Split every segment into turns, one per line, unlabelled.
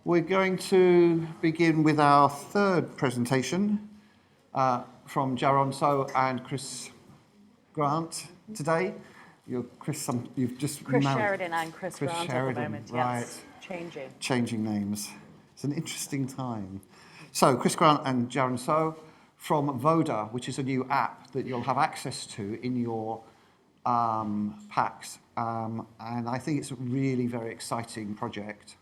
We're going to begin with our third presentation from Jaron and Chris Grant today. You've just
Chris
married
Sheridan and Chris Grant
Sheridan,
at the moment,
right.
yes.
Changing names. It's an interesting time. So, Chris Grant and Jaron from Voda, which is a new app that you'll have access to in your packs. And I think it's a really very exciting project.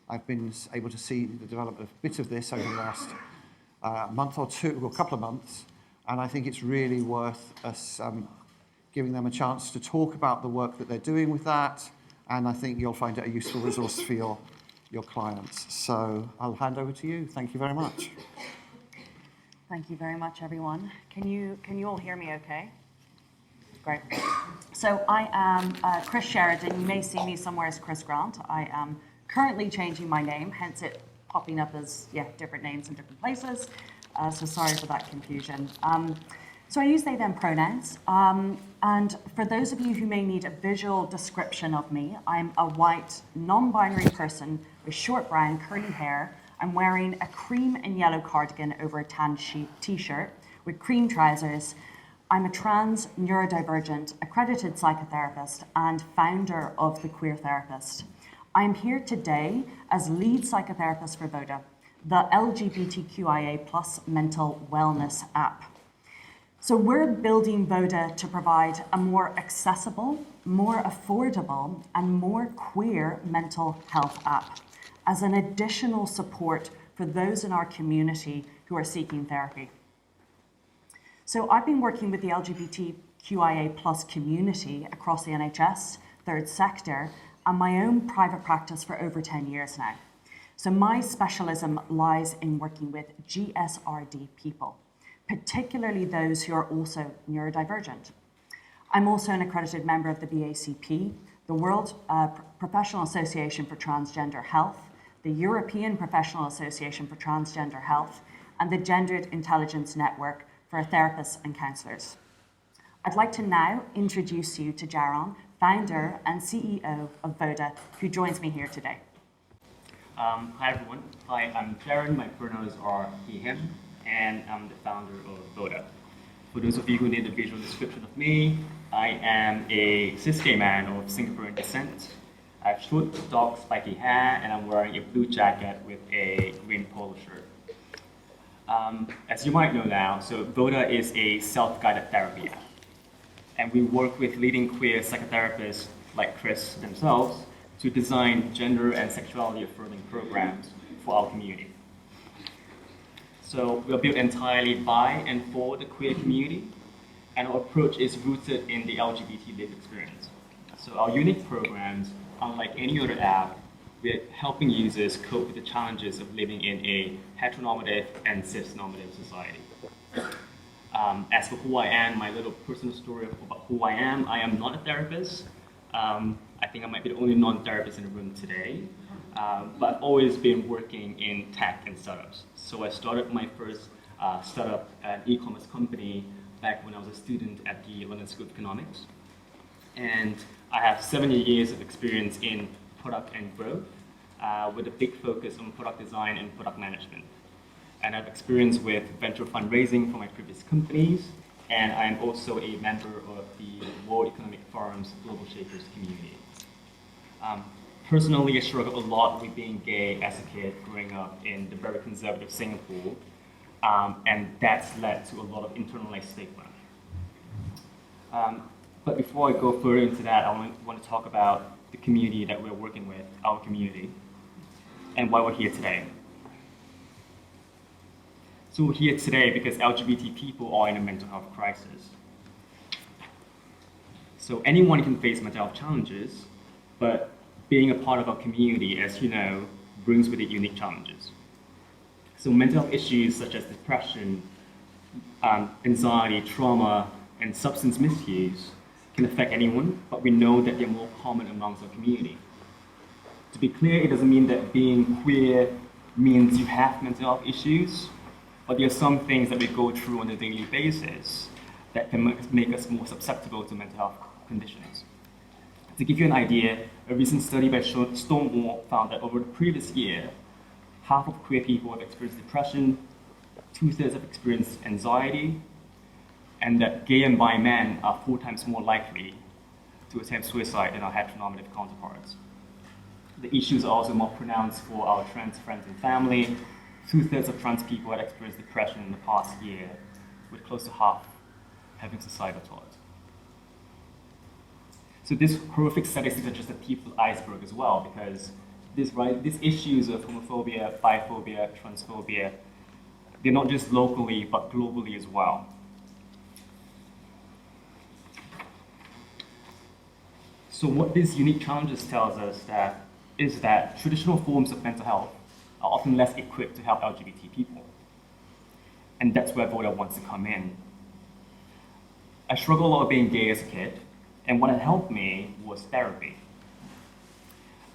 I've been able to see the development of a bit of this over the last month or two, or a couple of months, and I think it's really worth us giving them a chance to talk about the work that they're doing with that, and I think you'll find it a useful resource for your clients. So I'll hand over to you. Thank you very much.
Thank you very much, everyone. Can you all hear me okay? Great. So I am Chris Sheridan. You may see me somewhere as Chris Grant. I am currently changing my name, hence it popping up as different names in different places. So sorry for that confusion. So I use they, them pronouns. And for those of you who may need a visual description of me, I'm a white, non-binary person with short brown, curly hair. I'm wearing a cream and yellow cardigan over a tan t-shirt with cream trousers. I'm a trans, neurodivergent, accredited psychotherapist and founder of The Queer Therapist. I'm here today as lead psychotherapist for Voda, the LGBTQIA+ mental wellness app. So we're building Voda to provide a more accessible, more affordable, and more queer mental health app as an additional support for those in our community who are seeking therapy. So I've been working with the LGBTQIA+ community across the NHS, third sector, and my own private practice for over 10 years now. So my specialism lies in working with GSRD people, particularly those who are also neurodivergent. I'm also an accredited member of the BACP, the World Professional Association for Transgender Health, the European Professional Association for Transgender Health, and the Gendered Intelligence Network for therapists and counsellors. I'd like to now introduce you to Jaron, founder and CEO of Voda, who joins me here today.
Hi everyone. Hi, I'm Jaron. My pronouns are he, him, and I'm the founder of Voda. For those of you who need a visual description of me, I am a cis gay man of Singaporean descent. I have short, dark, spiky hair, and I'm wearing a blue jacket with a green polo shirt. As you might know now, so Voda is a self-guided therapy app. And we work with leading queer psychotherapists like Chris themselves to design gender and sexuality affirming programs for our community. So we're built entirely by and for the queer community, and our approach is rooted in the LGBT lived experience. So our unique programs, unlike any other app, we're helping users cope with the challenges of living in a heteronormative and cis-normative society. As for who I am, my little personal story about who I am not a therapist. I think I might be the only non-therapist in the room today, but I've always been working in tech and startups. So I started my first startup, an e-commerce company, back when I was a student at the London School of Economics. And I have 7 years of experience in product and growth, with a big focus on product design and product management. And I've experience with venture fundraising for my previous companies, and I'm also a member of the World Economic Forum's Global Shapers community. Personally, I struggled a lot with being gay as a kid growing up in the very conservative Singapore, and that's led to a lot of internalized stigma. But before I go further into that, I want to talk about the community that we're working with, our community, and why we're here today. So we're here today because LGBT people are in a mental health crisis. So anyone can face mental health challenges, but being a part of our community, as you know, brings with it unique challenges. So mental health issues such as depression, anxiety, trauma, and substance misuse can affect anyone, but we know that they're more common amongst our community. To be clear, it doesn't mean that being queer means you have mental health issues, but there are some things that we go through on a daily basis that can make us more susceptible to mental health conditions. To give you an idea, a recent study by Stonewall found that over the previous year, half of queer people have experienced depression, 2/3 have experienced anxiety, and that gay and bi men are 4 times more likely to attempt suicide than our heteronormative counterparts. The issues are also more pronounced for our trans friends and family. 2/3 of trans people had experienced depression in the past year, with close to half having suicidal thoughts. So these horrific statistics are just the tip of the iceberg as well, because these issues of homophobia, biphobia, transphobia, they're not just locally, but globally as well. So what these unique challenges tells us is that traditional forms of mental health are often less equipped to help LGBT people. And that's where Voda wants to come in. I struggled a lot with being gay as a kid, and what had helped me was therapy.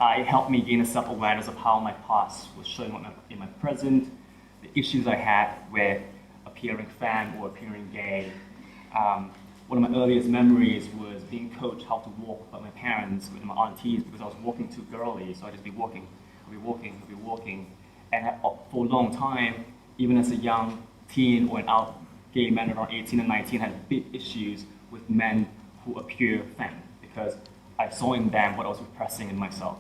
It helped me gain a self-awareness of how my past was showing up in my present, the issues I had with appearing femme or appearing gay. One of my earliest memories was being coached how to walk by my parents with my aunties because I was walking too girly, so I'd just be walking. And for a long time, even as a young teen or an out gay man around 18 and 19, had big issues with men who appear femme because I saw in them what I was repressing in myself.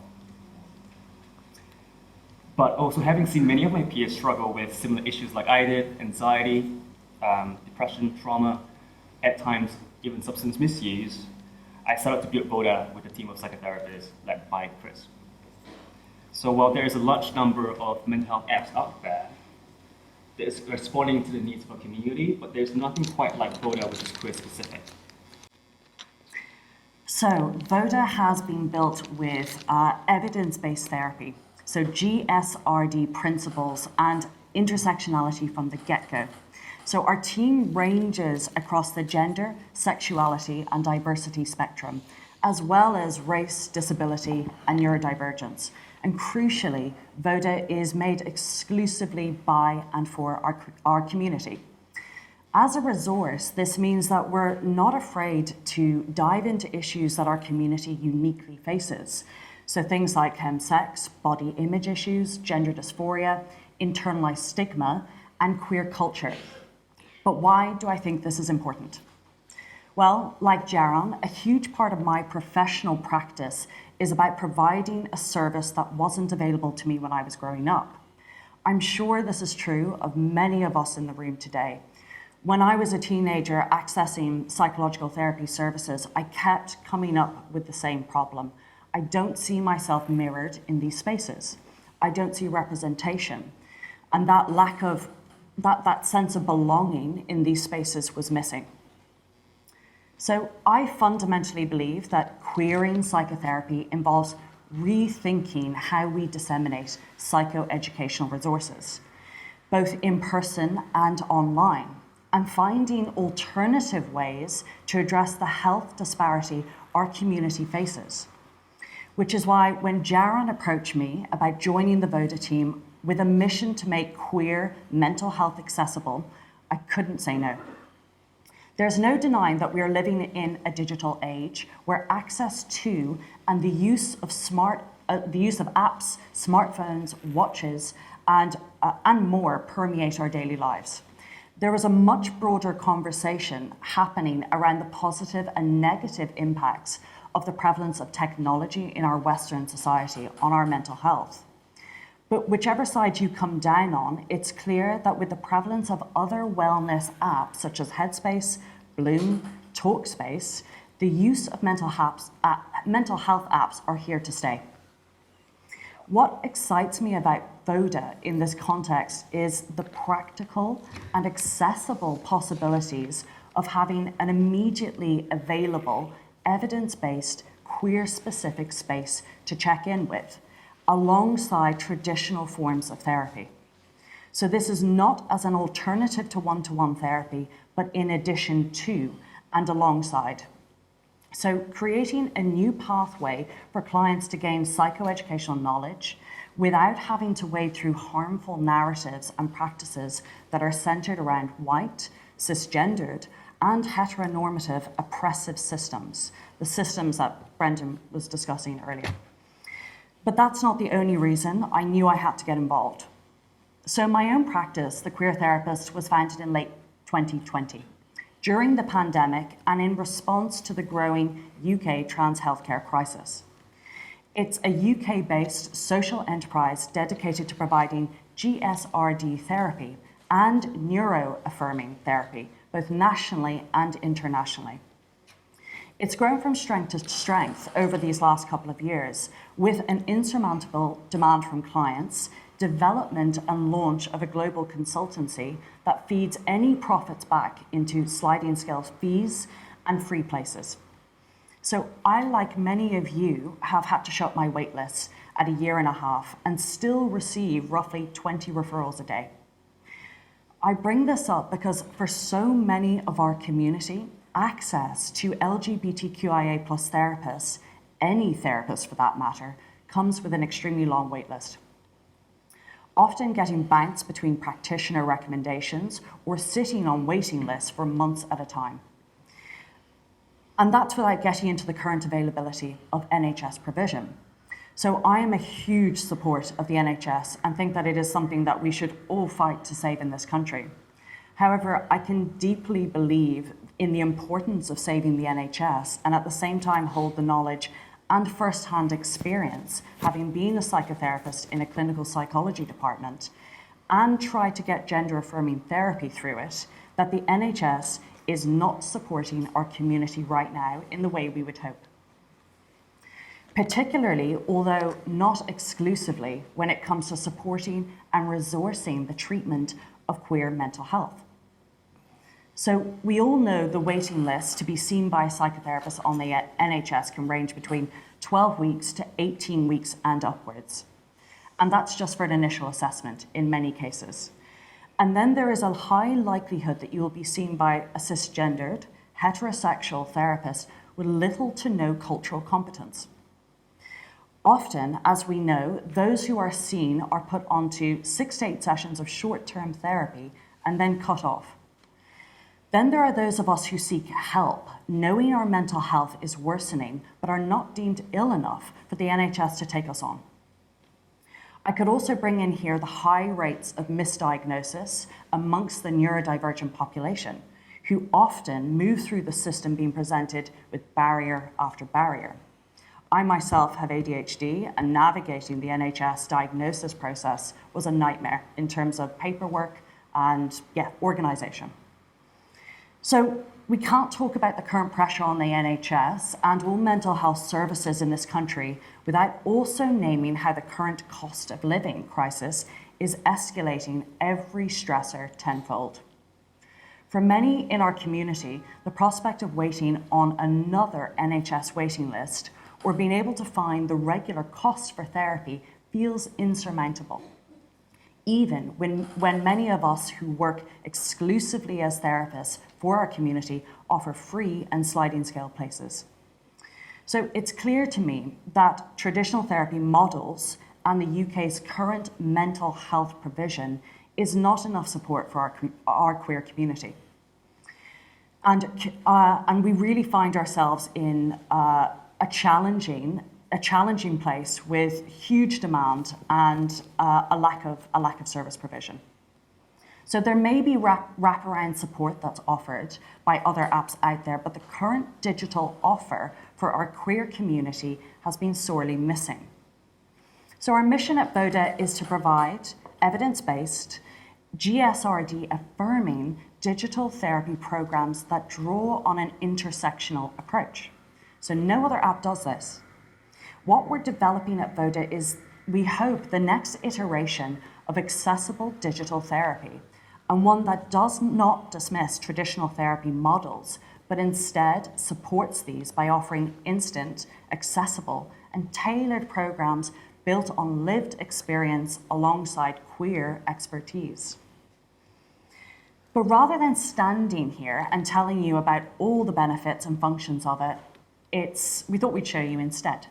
But also having seen many of my peers struggle with similar issues like I did, anxiety, depression, trauma, at times even substance misuse, I set out to build Voda with a team of psychotherapists led by Chris. So while there is a large number of mental health apps out there that is responding to the needs of our community, but there's nothing quite like Voda, which is queer specific.
So Voda has been built with evidence-based therapy, so GSRD principles and intersectionality from the get-go. So our team ranges across the gender, sexuality, and diversity spectrum, as well as race, disability, and neurodivergence. And crucially, Voda is made exclusively by and for our community. As a resource, this means that we're not afraid to dive into issues that our community uniquely faces. So things like sex, body image issues, gender dysphoria, internalized stigma, and queer culture. But why do I think this is important? Well, like Jaron, a huge part of my professional practice is about providing a service that wasn't available to me when I was growing up. I'm sure this is true of many of us in the room today. When I was a teenager accessing psychological therapy services, I kept coming up with the same problem. I don't see myself mirrored in these spaces. I don't see representation. And that lack of that sense of belonging in these spaces was missing. So I fundamentally believe that queering psychotherapy involves rethinking how we disseminate psychoeducational resources, both in person and online, and finding alternative ways to address the health disparity our community faces. Which is why when Jaron approached me about joining the Voda team with a mission to make queer mental health accessible, I couldn't say no. There's no denying that we are living in a digital age where access to and the use of apps, smartphones, watches, and more permeate our daily lives. There is a much broader conversation happening around the positive and negative impacts of the prevalence of technology in our Western society on our mental health. But whichever side you come down on, it's clear that with the prevalence of other wellness apps such as Headspace, Bloom, Talkspace, the use of mental health apps are here to stay. What excites me about Voda in this context is the practical and accessible possibilities of having an immediately available, evidence-based, queer-specific space to check in with, alongside traditional forms of therapy. So this is not as an alternative to one-to-one therapy, but in addition to and alongside. So creating a new pathway for clients to gain psychoeducational knowledge without having to wade through harmful narratives and practices that are centered around white, cisgendered, and heteronormative oppressive systems, the systems that Brendan was discussing earlier. But that's not the only reason I knew I had to get involved. So my own practice, The Queer Therapist, was founded in late 2020 during the pandemic and in response to the growing UK trans healthcare crisis. It's a UK-based social enterprise dedicated to providing GSRD therapy and neuro-affirming therapy, both nationally and internationally. It's grown from strength to strength over these last couple of years, with an insurmountable demand from clients, development and launch of a global consultancy that feeds any profits back into sliding scale fees and free places. So I, like many of you, have had to shut my wait lists at 1.5 years and still receive roughly 20 referrals a day. I bring this up because for so many of our community, access to LGBTQIA+ therapists, any therapist for that matter, comes with an extremely long wait list. Often getting bounced between practitioner recommendations or sitting on waiting lists for months at a time. And that's without getting into the current availability of NHS provision. So I am a huge support of the NHS and think that it is something that we should all fight to save in this country. However, I can deeply believe in the importance of saving the NHS and at the same time hold the knowledge and first-hand experience, having been a psychotherapist in a clinical psychology department, and tried to get gender-affirming therapy through it, that the NHS is not supporting our community right now in the way we would hope. Particularly, although not exclusively, when it comes to supporting and resourcing the treatment of queer mental health. So we all know the waiting list to be seen by a psychotherapist on the NHS can range between 12 weeks to 18 weeks and upwards. And that's just for an initial assessment in many cases. And then there is a high likelihood that you will be seen by a cisgendered, heterosexual therapist with little to no cultural competence. Often, as we know, those who are seen are put onto 6 to 8 sessions of short-term therapy and then cut off. Then there are those of us who seek help, knowing our mental health is worsening, but are not deemed ill enough for the NHS to take us on. I could also bring in here the high rates of misdiagnosis amongst the neurodivergent population, who often move through the system being presented with barrier after barrier. I myself have ADHD, and navigating the NHS diagnosis process was a nightmare in terms of paperwork and, organisation. So we can't talk about the current pressure on the NHS and all mental health services in this country without also naming how the current cost of living crisis is escalating every stressor tenfold. For many in our community, the prospect of waiting on another NHS waiting list or being able to find the regular costs for therapy feels insurmountable, even when many of us who work exclusively as therapists for our community offer free and sliding scale places. So it's clear to me that traditional therapy models and the UK's current mental health provision is not enough support for our queer community. And we really find ourselves in a challenging place with huge demand and a lack of service provision. So there may be wraparound support that's offered by other apps out there, but the current digital offer for our queer community has been sorely missing. So our mission at Voda is to provide evidence-based, GSRD affirming digital therapy programs that draw on an intersectional approach. So no other app does this. What we're developing at Voda is, we hope, the next iteration of accessible digital therapy, and one that does not dismiss traditional therapy models, but instead supports these by offering instant, accessible, and tailored programs built on lived experience alongside queer expertise. But rather than standing here and telling you about all the benefits and functions of it, we thought we'd show you instead.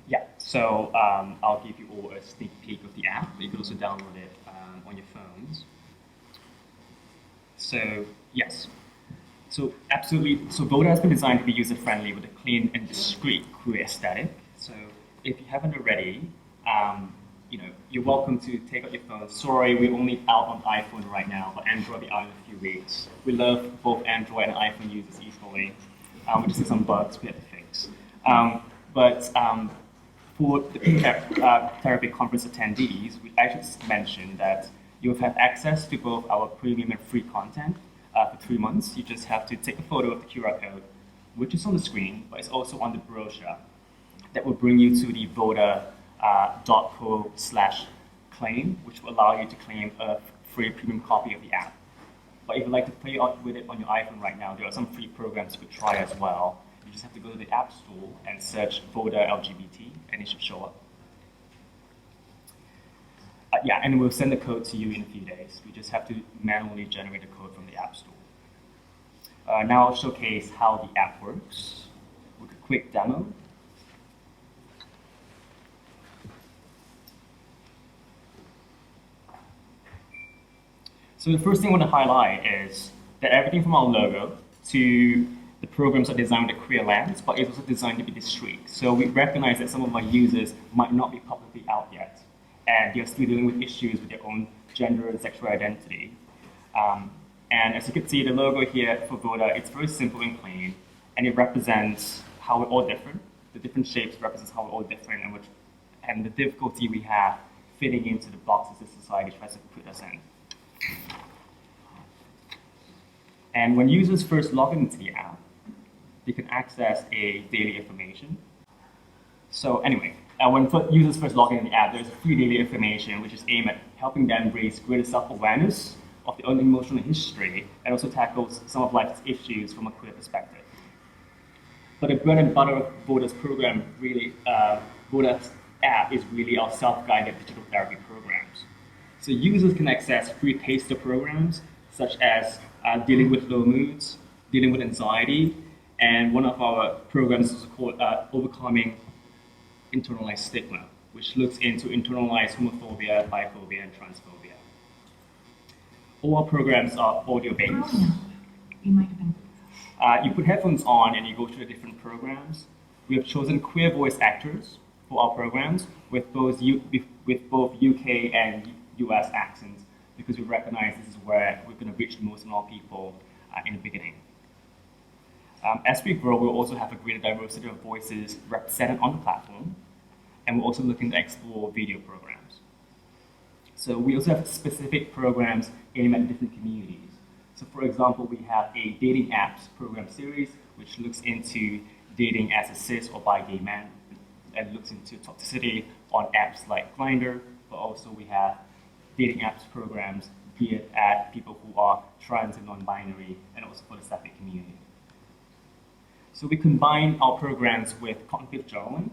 Yeah, so I'll give you all a sneak peek of the app. You can also download it on your phones. So, yes. So, absolutely. So, Voda has been designed to be user-friendly with a clean and discreet queer aesthetic. So, if you haven't already, you're welcome to take out your phone. Sorry, we're only out on iPhone right now, but Android will be out in a few weeks. We love both Android and iPhone users equally. We just see some bugs we have to fix. But for the therapy conference attendees, we actually mentioned that you'll have access to both our premium and free content for 3 months. You just have to take a photo of the QR code, which is on the screen, but it's also on the brochure. That will bring you to the voda.co/claim, which will allow you to claim a free premium copy of the app. But if you'd like to play with it on your iPhone right now, there are some free programs you could try as well. You just have to go to the App Store and search Voda LGBT, and it should show up. And we'll send the code to you in a few days. We just have to manually generate the code from the App Store. Now I'll showcase how the app works with a quick demo. So the first thing I want to highlight is that everything from our logo to the programs are designed with a queer lens, but it's also designed to be discreet. So we recognize that some of our users might not be publicly out yet, and they're still dealing with issues with their own gender and sexual identity. And as you can see, the logo here for Voda, it's very simple and plain, and it represents how we're all different. The different shapes represents how we're all different, and the difficulty we have fitting into the boxes that society tries to put us in. And when users first log into the app, they can access a daily information. So anyway, when users first log into the app, there's a free daily information which is aimed at helping them raise greater self-awareness of their own emotional history and also tackles some of life's issues from a queer perspective. But the bread and butter of Voda's program, Voda's app is really our self-guided digital therapy programs. So users can access free taster programs such as dealing with low moods, dealing with anxiety, and one of our programs is called Overcoming Internalized Stigma, which looks into internalized homophobia, biphobia, and transphobia. All our programs are audio-based.
You might have been.
You put headphones on and you go through the different programs. We have chosen queer voice actors for our programs with both UK and US accents because we recognize this is where we're going to reach the most amount of people in the beginning. As we grow, we'll also have a greater diversity of voices represented on the platform, and we're also looking to explore video programs. So we also have specific programs aimed at different communities. So for example, we have a dating apps program series, which looks into dating as a cis or bi gay man, and looks into toxicity on apps like Grindr, but also we have dating apps programs geared at people who are trans and non-binary, and also for the sapphic community. So we combine our programs with cognitive journaling,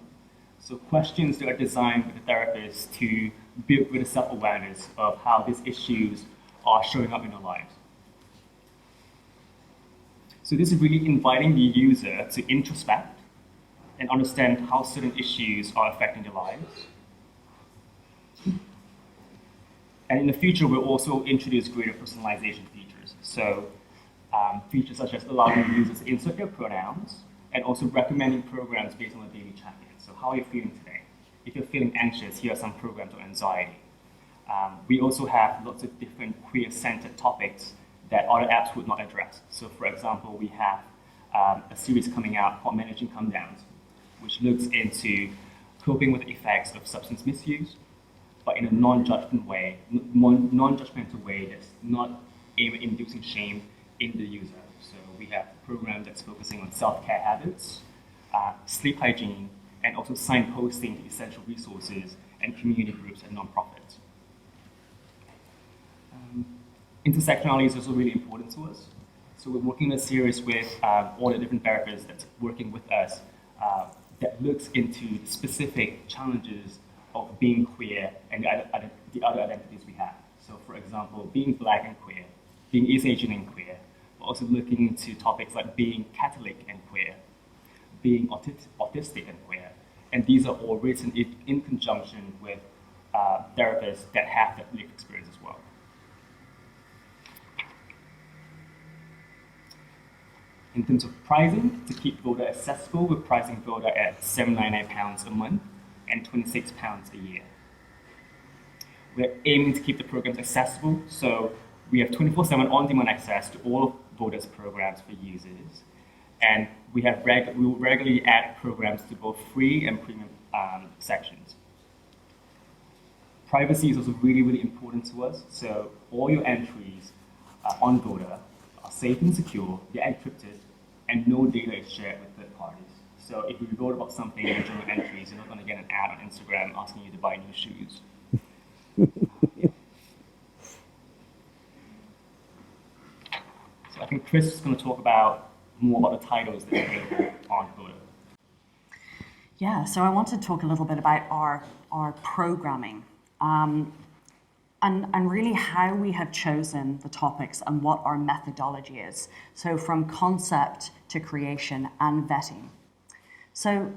so questions that are designed with the therapist to build with a self-awareness of how these issues are showing up in their lives. So this is really inviting the user to introspect and understand how certain issues are affecting their lives. And in the future, we'll also introduce greater personalization features. So features such as allowing users to insert their pronouns and also recommending programs based on a daily check-in. So how are you feeling today? If you're feeling anxious, here are some programs on anxiety. We also have lots of different queer-centered topics that other apps would not address. So for example, we have a series coming out called Managing Come Downs, which looks into coping with the effects of substance misuse, but in a non-judgmental way that's not aimed at inducing shame in the user. So we have a program that's focusing on self-care habits, sleep hygiene, and also signposting to essential resources and community groups and nonprofits. Intersectionality is also really important to us. So we're working in a series with all the different therapists that's working with us that looks into specific challenges of being queer and the other identities we have. So for example, being Black and queer, being East Asian and queer, but also looking into topics like being Catholic and queer, being autistic and queer. And these are all written in conjunction with therapists that have that lived experience as well. In terms of pricing, to keep Voda accessible, we're pricing Voda at £799 a month and £26 a year. We're aiming to keep the programs accessible, so we have 24/7 on-demand access to all of Voda's programs for users. And we will regularly add programs to both free and premium sections. Privacy is also really, really important to us. So all your entries on Voda are safe and secure, they're encrypted, and no data is shared with third parties. So if you wrote about something in your journal entries, you're not going to get an ad on Instagram asking you to buy new shoes. So I think Chris is going to talk about more about the titles that are available on Voda.
Yeah, so I want to talk a little bit about our programming and really how we have chosen the topics and what our methodology is. So from concept to creation and vetting. So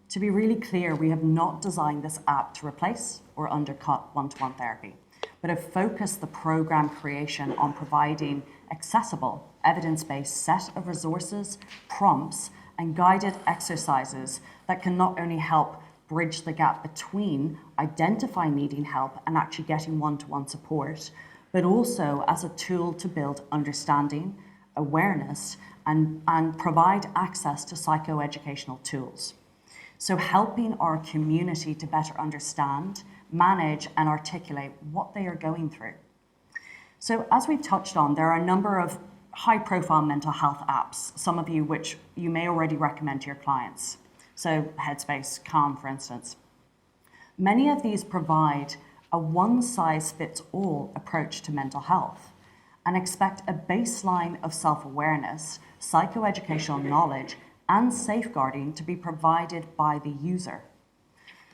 to be really clear, we have not designed this app to replace or undercut one-to-one therapy, but have focused the program creation on providing accessible, evidence-based set of resources, prompts, and guided exercises that can not only help bridge the gap between identifying needing help and actually getting one-to-one support, but also as a tool to build understanding, awareness, and provide access to psychoeducational tools. So helping our community to better understand, manage, and articulate what they are going through. So as we've touched on, there are a number of high-profile mental health apps, some of you which you may already recommend to your clients. So Headspace, Calm, for instance. Many of these provide a one-size-fits-all approach to mental health and expect a baseline of self-awareness, psychoeducational knowledge, and safeguarding to be provided by the user.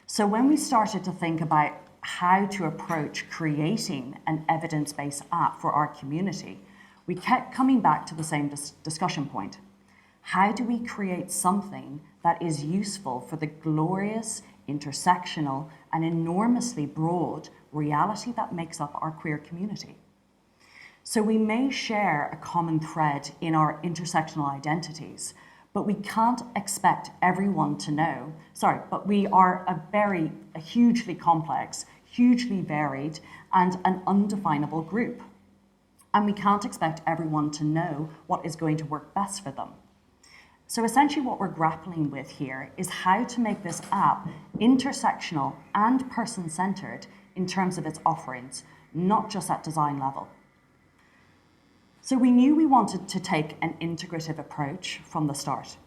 So when we started to think about how to approach creating an evidence-based app for our community, we kept coming back to the same discussion point. How do we create something that is useful for the glorious, intersectional, and enormously broad reality that makes up our queer community? So we may share a common thread in our intersectional identities, but we can't expect everyone to know. But we are a hugely complex, hugely varied, and an undefinable group. And we can't expect everyone to know what is going to work best for them. So essentially what we're grappling with here is how to make this app intersectional and person-centered in terms of its offerings, not just at design level. So we knew we wanted to take an integrative approach from the start.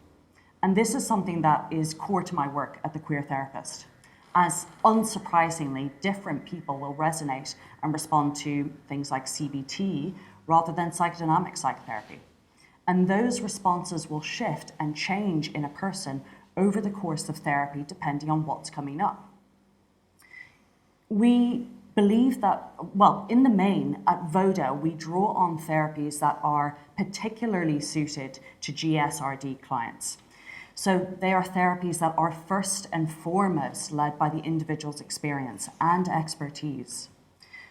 And this is something that is core to my work at The Queer Therapist, as unsurprisingly, different people will resonate and respond to things like CBT rather than psychodynamic psychotherapy. And those responses will shift and change in a person over the course of therapy depending on what's coming up. We believe that, in the main, at Voda, we draw on therapies that are particularly suited to GSRD clients. So they are therapies that are first and foremost led by the individual's experience and expertise.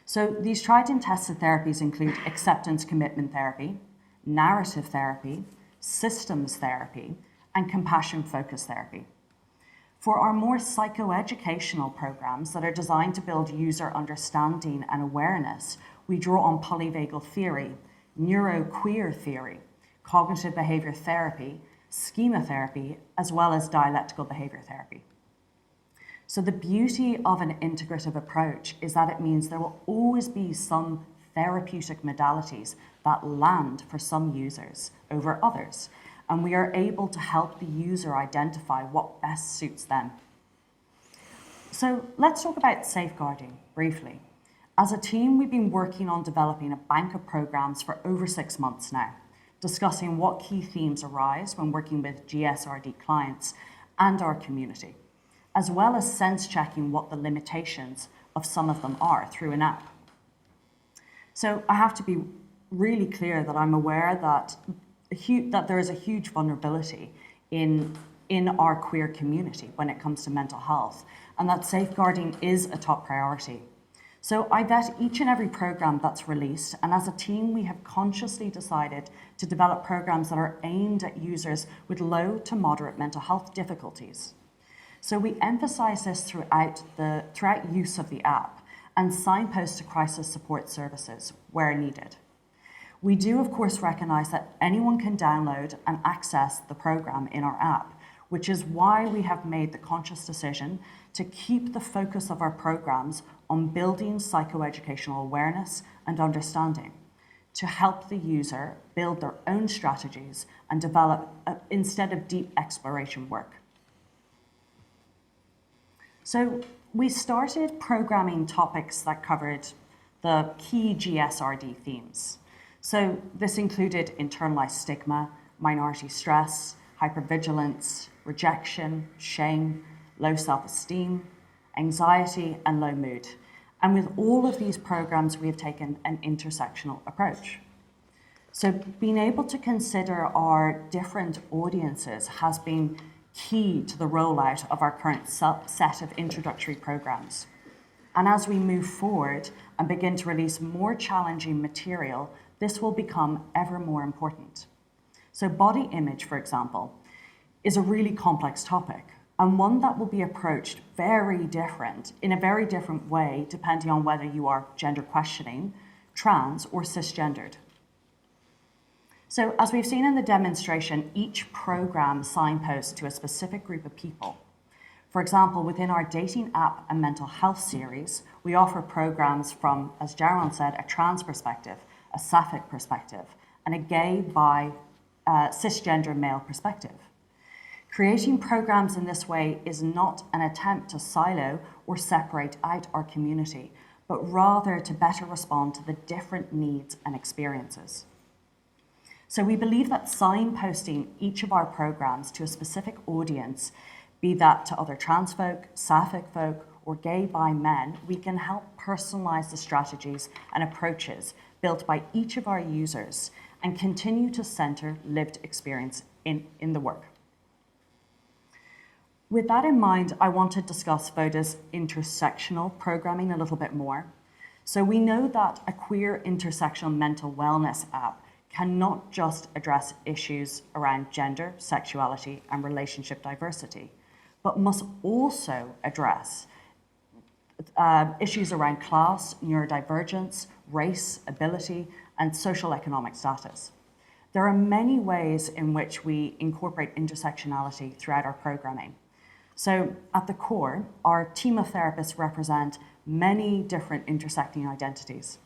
So these tried and tested therapies include acceptance commitment therapy, narrative therapy, systems therapy, and compassion-focused therapy. For our more psychoeducational programs that are designed to build user understanding and awareness, we draw on polyvagal theory, neuroqueer theory, cognitive behavior therapy, schema therapy, as well as dialectical behavior therapy. So the beauty of an integrative approach is that it means there will always be some therapeutic modalities that land for some users over others, and we are able to help the user identify what best suits them. So let's talk about safeguarding briefly. As a team, we've been working on developing a bank of programs for over 6 months now, discussing what key themes arise when working with GSRD clients and our community, as well as sense-checking what the limitations of some of them are through an app. So I have to be really clear that I'm aware that there is a huge vulnerability in our queer community when it comes to mental health, and that safeguarding is a top priority. So I vet each and every program that's released, and as a team, we have consciously decided to develop programs that are aimed at users with low to moderate mental health difficulties. So we emphasize this throughout use of the app, and signpost to crisis support services where needed. We do, of course, recognize that anyone can download and access the program in our app, which is why we have made the conscious decision to keep the focus of our programs on building psychoeducational awareness and understanding to help the user build their own strategies and develop instead of deep exploration work. So we started programming topics that covered the key GSRD themes. So this included internalized stigma, minority stress, hypervigilance, rejection, shame, low self-esteem, anxiety, and low mood. And with all of these programs, we have taken an intersectional approach. So being able to consider our different audiences has been key to the rollout of our current set of introductory programs. And as we move forward and begin to release more challenging material, this will become ever more important. So body image, for example, is a really complex topic and one that will be approached in a very different way, depending on whether you are gender questioning, trans, or cisgendered. So as we've seen in the demonstration, each program signposts to a specific group of people. For example, within our dating app and mental health series, we offer programs from, as Jaron said, a trans perspective, a sapphic perspective, and a gay, bi, cisgender male perspective. Creating programs in this way is not an attempt to silo or separate out our community, but rather to better respond to the different needs and experiences. So we believe that signposting each of our programs to a specific audience, be that to other trans folk, sapphic folk, or gay bi men, we can help personalize the strategies and approaches built by each of our users and continue to center lived experience in the work. With that in mind, I want to discuss Voda's intersectional programming a little bit more. So we know that a queer intersectional mental wellness app cannot just address issues around gender, sexuality, and relationship diversity, but must also address issues around class, neurodivergence, race, ability, and social economic status. There are many ways in which we incorporate intersectionality throughout our programming. So at the core, our team of therapists represent many different intersecting identities.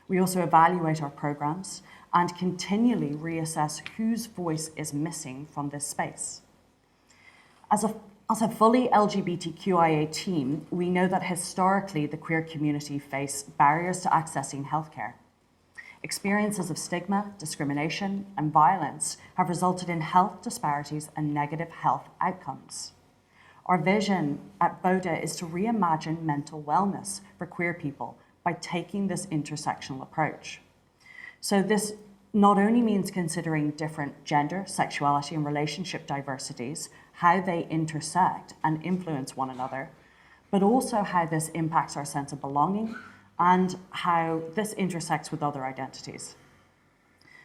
We also evaluate our programs and continually reassess whose voice is missing from this space. As a fully LGBTQIA team, we know that historically the queer community face barriers to accessing healthcare. Experiences of stigma, discrimination, and violence have resulted in health disparities and negative health outcomes. Our vision at Voda is to reimagine mental wellness for queer people by taking this intersectional approach. So this not only means considering different gender, sexuality, and relationship diversities, how they intersect and influence one another, but also how this impacts our sense of belonging and how this intersects with other identities.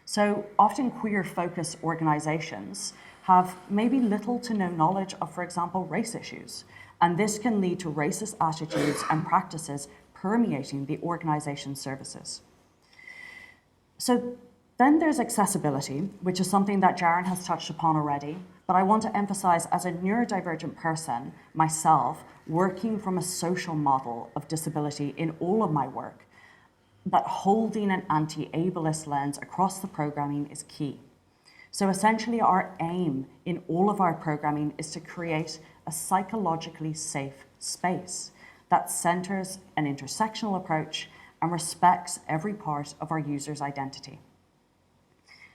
So often queer-focused organizations have maybe little to no knowledge of, for example, race issues, and this can lead to racist attitudes and practices permeating the organization's services. So then there's accessibility, which is something that Jaron has touched upon already, but I want to emphasize as a neurodivergent person, myself, working from a social model of disability in all of my work, that holding an anti-ableist lens across the programming is key. So essentially our aim in all of our programming is to create a psychologically safe space that centers an intersectional approach and respects every part of our user's identity.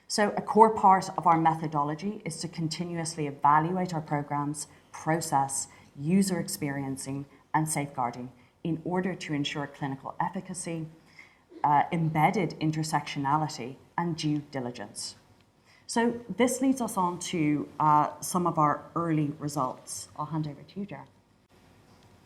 So a core part of our methodology is to continuously evaluate our programs, process, user experiencing, and safeguarding in order to ensure clinical efficacy, embedded intersectionality, and due diligence. So this leads us on to some of our early results. I'll hand over to you, Jaron.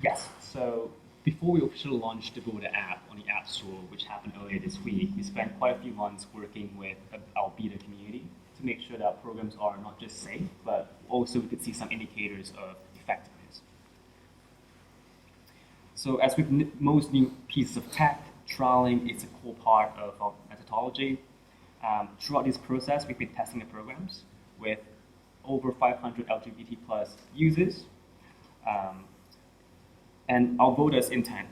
Yes, so before we officially launched the Voda app on the App Store, which happened earlier this week, we spent quite a few months working with our beta community to make sure that our programs are not just safe, but also we could see some indicators of effectiveness. So as with most new pieces of tech, trialing is a core part of our methodology. Throughout this process, we've been testing the programs with over 500 LGBT plus users. And our Voda's intent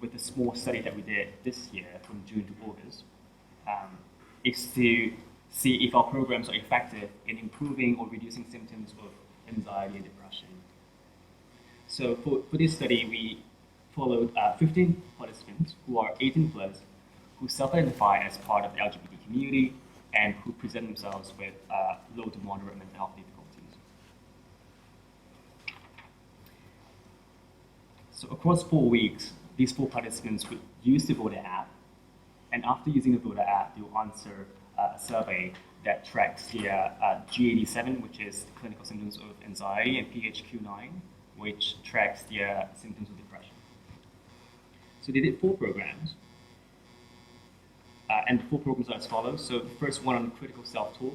with the small study that we did this year from June to August is to see if our programs are effective in improving or reducing symptoms of anxiety and depression. So for this study, we followed 15 participants who are 18 plus, who self-identify as part of the LGBT community and who present themselves with low to moderate mental health difficulties. So across 4 weeks, these 4 participants would use the Voda app, and after using the Voda app, they'll answer a survey that tracks their G87, which is clinical symptoms of anxiety, and PHQ-9, which tracks their symptoms of depression. So they did 4 programs, and the 4 programs are as follows. So the first one on critical self-talk,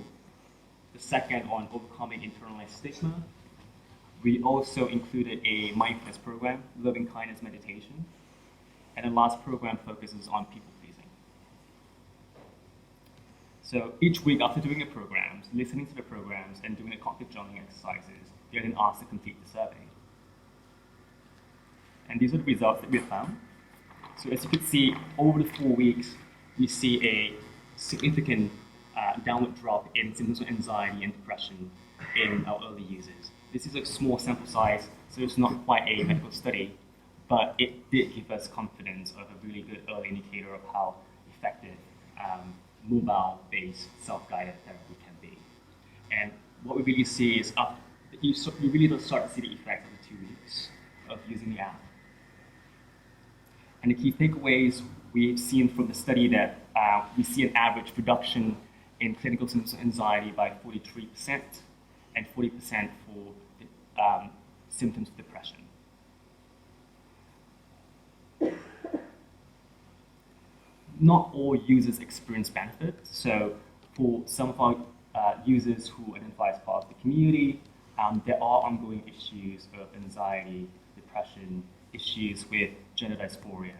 the second on overcoming internalized stigma. We also included a mindfulness program, loving kindness meditation, and the last program focuses on people pleasing. So each week after doing the programs, listening to the programs, and doing the cognitive journaling exercises, they're then asked to complete the survey. And these are the results that we found. So as you can see, over the 4 weeks, we see a significant downward drop in symptoms of anxiety and depression in our early users. This is a small sample size, so it's not quite a medical study, but it did give us confidence of a really good early indicator of how effective mobile-based self-guided therapy can be. And what we really see is you really don't start to see the effect after 2 weeks of using the app. And the key takeaways we've seen from the study that we see an average reduction in clinical symptoms of anxiety by 43% and 40% for symptoms of depression. Not all users experience benefit. So for some of our users who identify as part of the community, there are ongoing issues of anxiety, depression, issues with gender dysphoria.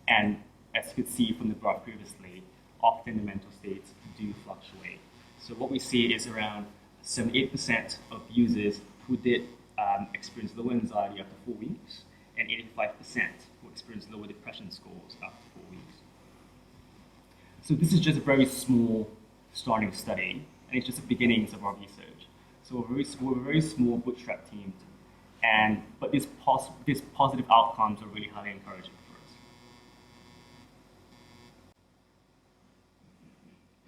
And as you could see from the graph previously, often the mental states do fluctuate. So what we see is around 78% of users who did experience lower anxiety after 4 weeks, and 85% who experienced lower depression scores after 4 weeks. So this is just a very small starting study, and it's just the beginnings of our research. So we're a very small bootstrap team, but these positive outcomes are really highly encouraging for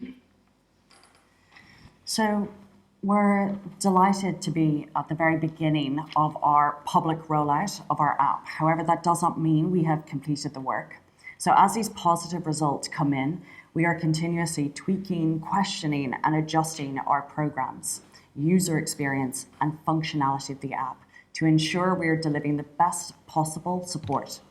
us.
So we're delighted to be at the very beginning of our public rollout of our app. However, that does not mean we have completed the work. So as these positive results come in, we are continuously tweaking, questioning, and adjusting our programs, user experience, and functionality of the app to ensure we are delivering the best possible support.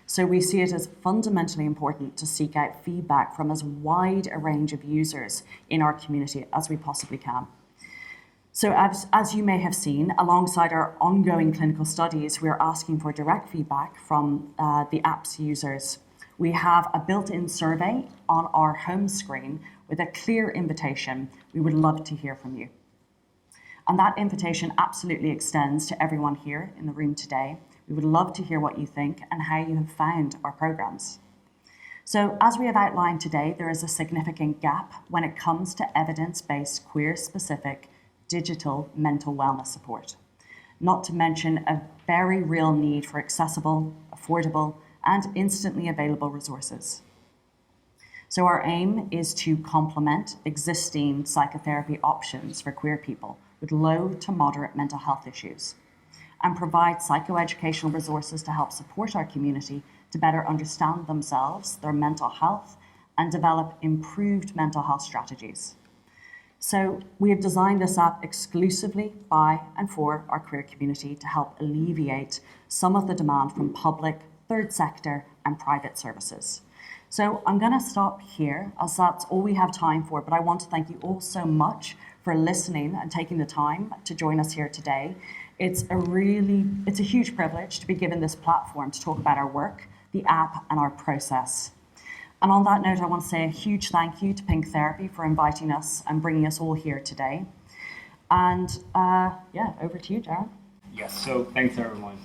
So we see it as fundamentally important to seek out feedback from as wide a range of users in our community as we possibly can. So as you may have seen, alongside our ongoing clinical studies, we're asking for direct feedback from the app's users. We have a built-in survey on our home screen with a clear invitation. We would love to hear from you. And that invitation absolutely extends to everyone here in the room today. We would love to hear what you think and how you have found our programs. So as we have outlined today, there is a significant gap when it comes to evidence-based queer-specific digital mental wellness support, not to mention a very real need for accessible, affordable, and instantly available resources. So our aim is to complement existing psychotherapy options for queer people with low to moderate mental health issues and provide psychoeducational resources to help support our community to better understand themselves, their mental health, and develop improved mental health strategies. So we have designed this app exclusively by and for our queer community to help alleviate some of the demand from public, third sector, and private services. So I'm going to stop here as that's all we have time for, but I want to thank you all so much for listening and taking the time to join us here today. It's a huge privilege to be given this platform to talk about our work, the app, and our process. And on that note, I want to say a huge thank you to Pink Therapy for inviting us and bringing us all here today. And over to you, Jaron.
Yes, so thanks everyone.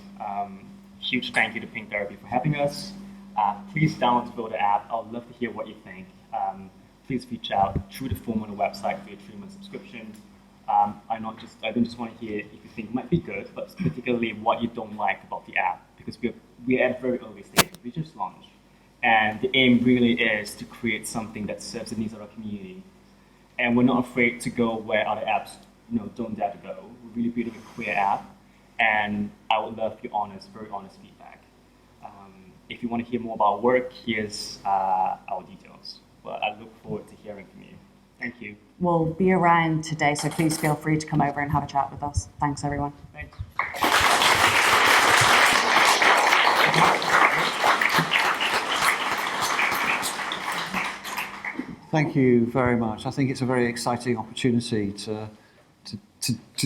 Huge thank you to Pink Therapy for having us. Please download the Voda app. I'd love to hear what you think. Please reach out through the form on the website for your 3-month subscription. I don't just want to hear if you think it might be good, but particularly what you don't like about the app, because we're at a very early stage. We just launched. And the aim really is to create something that serves the needs of our community. And we're not afraid to go where other apps don't dare to go. We're really building a queer app, and I would love your very honest feedback. If you want to hear more about our work, here's our details. But I look forward to hearing from you. Thank you.
We'll be around today, so please feel free to come over and have a chat with us. Thanks, everyone.
Thanks.
Thank you very much. I think it's a very exciting opportunity to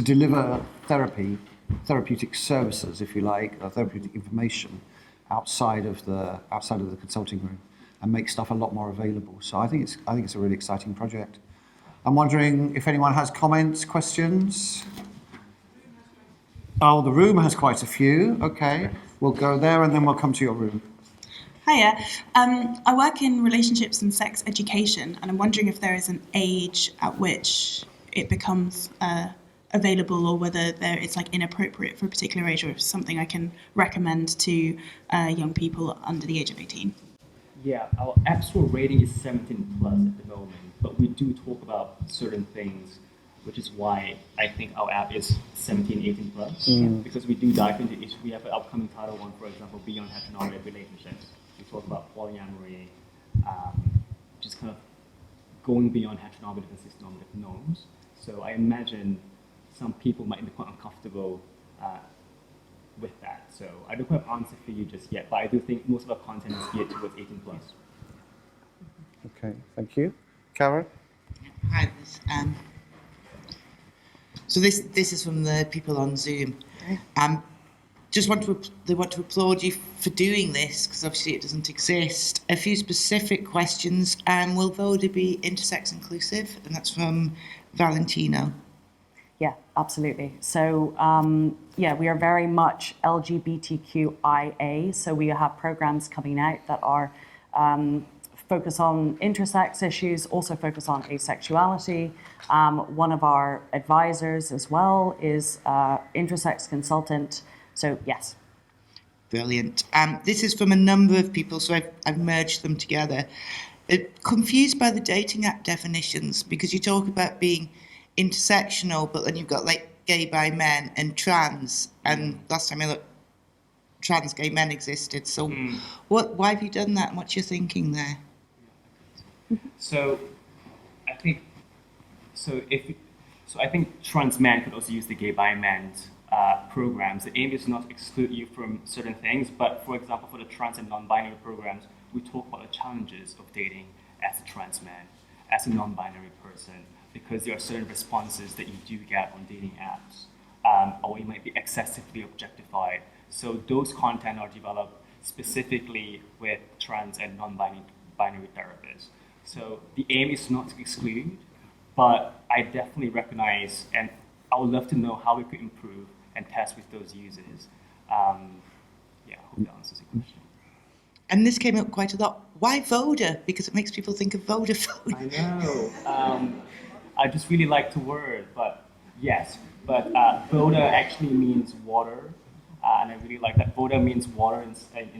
deliver therapeutic services, if you like, or therapeutic information outside of the consulting room, and make stuff a lot more available. So I think it's a really exciting project. I'm wondering if anyone has comments, questions. Oh, the room has quite a few. Okay, we'll go there and then we'll come to your room.
Hiya. I work in relationships and sex education, and I'm wondering if there is an age at which it becomes available, or whether it's like inappropriate for a particular age, or if it's something I can recommend to young people under the age of 18.
Yeah, our app store rating is 17 plus at the moment, but we do talk about certain things, which is why I think our app is 17, 18 plus, because we do dive into each. We have an upcoming Title 1, for example, Beyond Heteronormative Relationships. We talk about polyamory, just kind of going beyond heteronormative and cisnormative norms. So I imagine some people might be quite uncomfortable with that. So I don't have an answer for you just yet, but I do think most of our content is geared towards 18 plus.
Okay, thank you. Karen?
Hi. So this is from the people on Zoom. Just want to applaud you for doing this, because obviously it doesn't exist. A few specific questions. Will Voda be intersex inclusive? And that's from Valentino.
Yeah, absolutely. So, we are very much LGBTQIA. So we have programs coming out that are focus on intersex issues, also focus on asexuality. One of our advisors as well is intersex consultant. So, yes.
Brilliant. This is from a number of people, so I've merged them together. Confused by the dating app definitions, because you talk about being intersectional, but then you've got like gay, bi, men, and trans. And last time I looked, trans gay men existed. So why have you done that, and what's your thinking there?
So I think trans men could also use the gay, bi, men programs. The aim is not to exclude you from certain things, but for example, for the trans and non-binary programs, we talk about the challenges of dating as a trans man, as a non-binary person, because there are certain responses that you do get on dating apps, or you might be excessively objectified. So those content are developed specifically with trans and non-binary therapists. So the aim is not to exclude, but I definitely recognize, and I would love to know how we could improve and test with those users. I hope that answers your question.
And this came up quite a lot. Why Voda? Because it makes people think of Vodafone.
I know. I just really like the word, but yes. But Voda actually means water, and I really like that. Voda means water in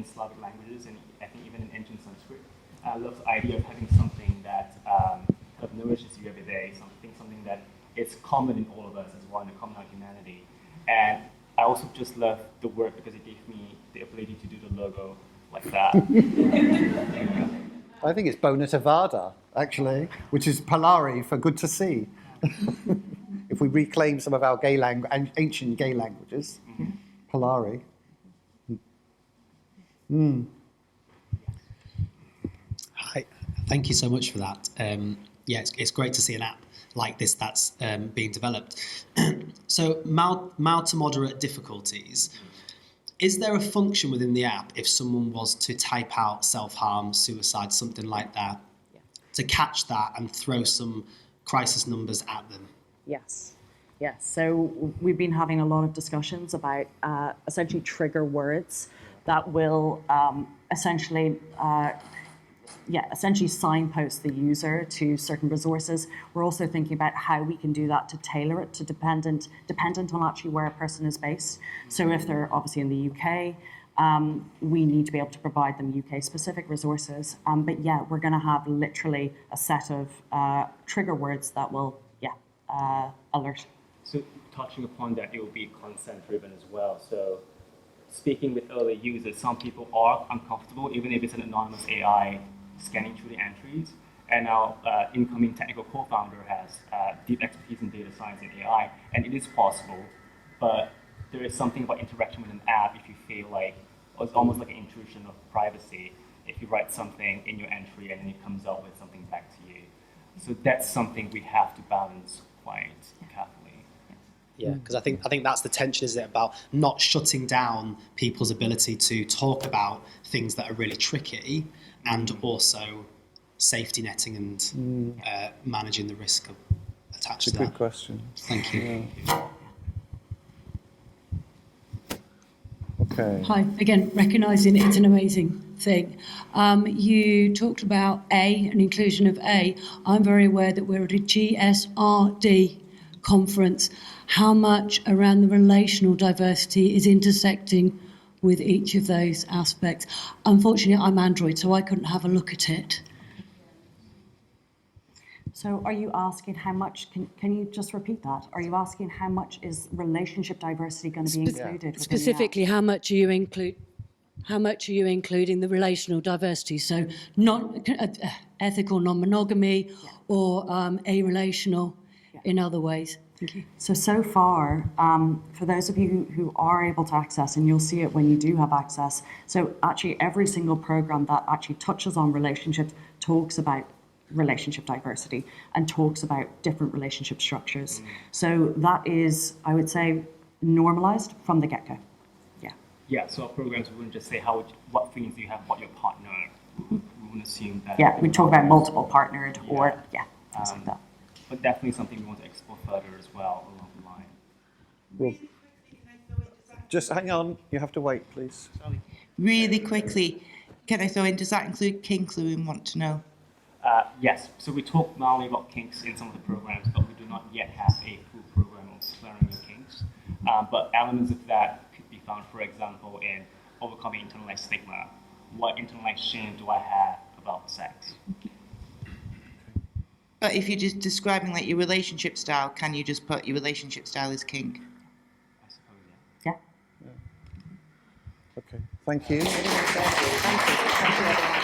Slavic languages, and I think even in ancient Sanskrit. I love the idea of having something that kind of nourishes you every day, something that is common in all of us as one, a common humanity. And I also just love the word because it gave me the ability to do the logo like that.
I think it's Bonita Vada, actually, which is Polari for good to see. If we reclaim some of our ancient gay languages, Polari.
Hi, thank you so much for that. It's great to see an app like this that's being developed. So mild to moderate difficulties. Is there a function within the app if someone was to type out self-harm, suicide, something like that, to catch that and throw some crisis numbers at them?
Yes. Yes. So we've been having a lot of discussions about essentially trigger words that will essentially signpost the user to certain resources. We're also thinking about how we can do that to tailor it to dependent on actually where a person is based. So if they're obviously in the UK, we need to be able to provide them UK-specific resources. But yeah, we're going to have literally a set of trigger words that will, alert.
So touching upon that, it will be consent-driven as well. So speaking with early users, some people are uncomfortable, even if it's an anonymous AI scanning through the entries. And our incoming technical co-founder has deep expertise in data science and AI, and it is possible, but there is something about interaction with an app if you feel like it's almost like an intrusion of privacy if you write something in your entry and then it comes out with something back to you. So that's something we have to balance quite carefully.
Yeah, because I think that's the tension, isn't it, about not shutting down people's ability to talk about things that are really tricky, and also safety netting and managing the risk attached to that.
Good question.
Thank you.
Yeah. Okay.
Hi, again, recognising it's an amazing thing. You talked about an inclusion of A. I'm very aware that we're at a GSRD conference. How much around the relational diversity is intersecting with each of those aspects? Unfortunately, I'm Android, so I couldn't have a look at it.
So are you asking how much, can you just repeat that? Are you asking how much is relationship diversity going to be included? within the app?
Specifically, how much are you including the relational diversity? So not ethical non-monogamy or a-relational in other ways. Thank you.
So far, for those of you who are able to access, and you'll see it when you do have access, so actually every single program that actually touches on relationships talks about relationship diversity and talks about different relationship structures. So that is, I would say, normalized from the get-go.
Yeah, so our programs wouldn't just say what feelings do you have about your partner. We wouldn't assume that.
Yeah, we talk about multiple partnered or, things like that.
But definitely something we want to explore further as well along the line.
Well, just hang on. You have to wait, please.
Really quickly, can I throw in, does that include kinks, we want to know?
Yes, so we talk not only about kinks in some of the programs, but we do not yet have a full program of clearing your kinks. But elements of that could be found, for example, in overcoming internalized stigma. What internalized shame do I have about sex?
But if you're just describing like your relationship style, can you just put your relationship style as kink?
I suppose, yeah.
Yeah.
Okay. Thank you.
Thank you.